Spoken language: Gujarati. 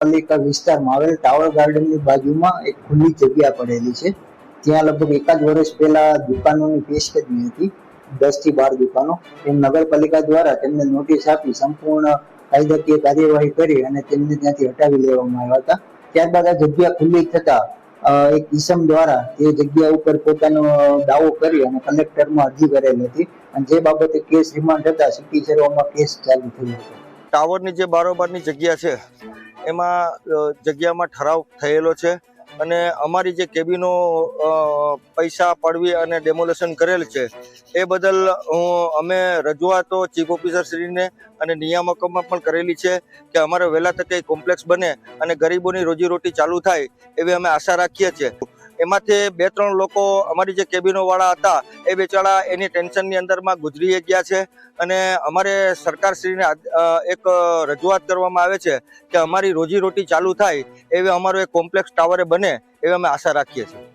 પાલિકા વિસ્તારમાં આવેલ ટાવર ગાર્ડનની બાજુમાં એક ખુલ્લી જગ્યા પડેલી છે. ત્યાં લગભગ એકાદ વર્ષ પહેલા દુકાનોની પેશકદમી હતી, 10 થી 12 દુકાનો. તેમ નગરપાલિકા દ્વારા તેમને નોટિસ આપી સંપૂર્ણ કાયદાકીય કાર્યવાહી કરી અને તેમને ત્યાંથી હટાવી લેવામાં આવ્યા હતા. ત્યારબાદ આ જગ્યા ખુલ્લી થતા એક ઈસમ દ્વારા એ જગ્યા ઉપર પોતાનો દાવો કરી અને કલેક્ટરમાં અરજી કરેલ હતી, અને જે બાબતે કેસ રિમાન્ડ થતા સિટી સર્વમાં કેસ ચાલુ થયો હતો. ટાવરની જે બારોબારની જગ્યા છે એમાં જગ્યામાં ઠરાવ થયેલો છે અને અમારી જે કેબિનો પૈસા પડવી અને ડેમોલેશન કરેલ છે એ બદલ અમે રજૂઆતો ચીફ ઓફિસર શ્રીને અને નિયામકોમાં પણ કરેલી છે કે અમારે વહેલા તકે કોમ્પ્લેક્સ બને અને ગરીબોની રોજીરોટી ચાલુ થાય એવી અમે આશા રાખીએ છીએ. એમાંથી 2-3 લોકો અમારી જે કેબિનો વાળા હતા એ બેચારા એની ટેન્શનની અંદરમાં ગુજરી ગયા છે અને અમારે સરકારશ્રીને એક રજૂઆત કરવામાં આવે છે કે અમારી રોજીરોટી ચાલુ થાય એવી અમારો એક કોમ્પ્લેક્સ ટાવરે બને એવી અમે આશા રાખીએ છીએ.